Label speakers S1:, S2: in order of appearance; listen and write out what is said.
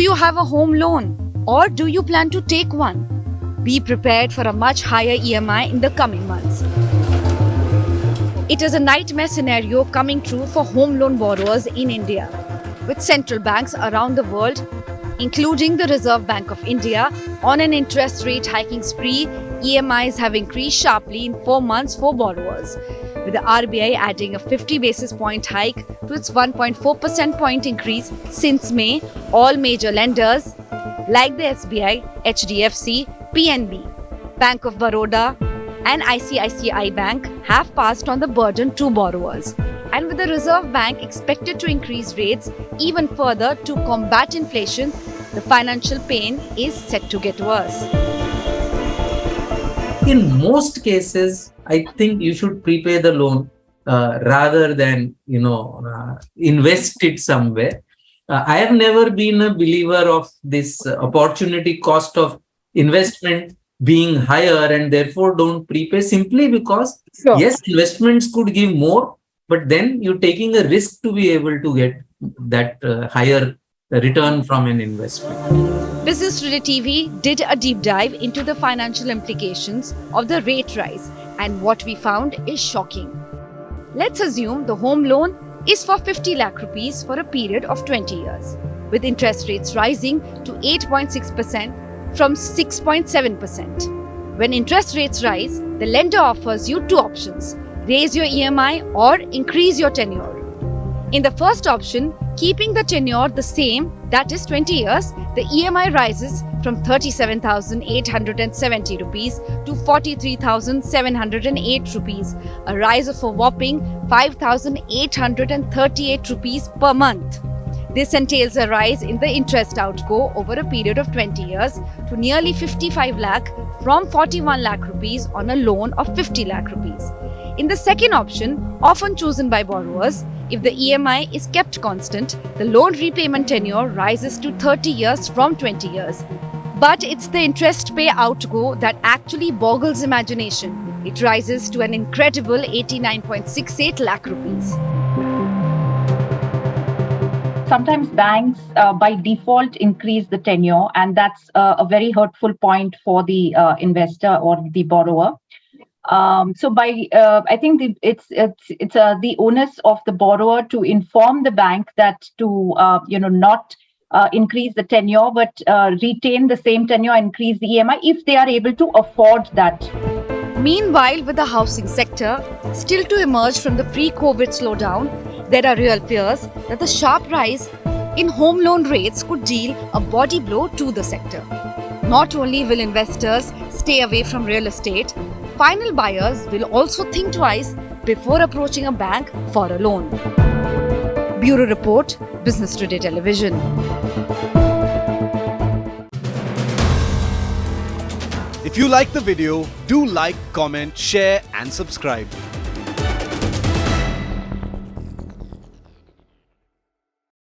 S1: you have a home loan or do you plan to take one? Be prepared for a much higher EMI in the coming months. It is a nightmare scenario coming true for home loan borrowers in India, with central banks around the world, including the Reserve Bank of India, on an interest rate hiking spree. EMIs have increased sharply in 4 months for borrowers, with the RBI adding a 50 basis point hike to its 1.4% point increase since May. All major lenders like the SBI, HDFC, PNB, Bank of Baroda and ICICI Bank have passed on the burden to borrowers. And with the Reserve Bank expected to increase rates even further to combat inflation, the financial pain is set to get worse.
S2: In most cases, I think you should prepay the loan rather than invest it somewhere. I have never been a believer of this opportunity cost of investment being higher and therefore don't prepay, simply because yes, investments could give more, but then you're taking a risk to be able to get that higher return from an investment.
S1: Business Today TV did a deep dive into the financial implications of the rate rise, and what we found is shocking. Let's assume the home loan is for 50 lakh rupees for a period of 20 years, with interest rates rising to 8.6% from 6.7%. When interest rates rise, the lender offers you two options: raise your EMI or increase your tenure. In the first option, keeping the tenure the same, that is 20 years, the EMI rises from 37,870 rupees to 43,708 rupees, a rise of a whopping 5,838 rupees per month. This entails a rise in the interest outgo over a period of 20 years to nearly 55 lakh from 41 lakh rupees on a loan of 50 lakh rupees. In the second option, often chosen by borrowers, if the EMI is kept constant, the loan repayment tenure rises to 30 years from 20 years. But it's the interest pay outgo that actually boggles imagination. It rises to an incredible 89.68 lakh rupees.
S3: Sometimes banks by default increase the tenure, and that's a very hurtful point for the investor or the borrower. I think it's the onus of the borrower to inform the bank that to not increase the tenure, but retain the same tenure, increase the EMI if they are able to afford that.
S1: Meanwhile, with the housing sector still to emerge from the pre-COVID slowdown, there are real fears that the sharp rise in home loan rates could deal a body blow to the sector. Not only will investors stay away from real estate, final buyers will also think twice before approaching a bank for a loan. Bureau Report, Business Today Television.
S4: If you like the video, do like, comment, share and subscribe.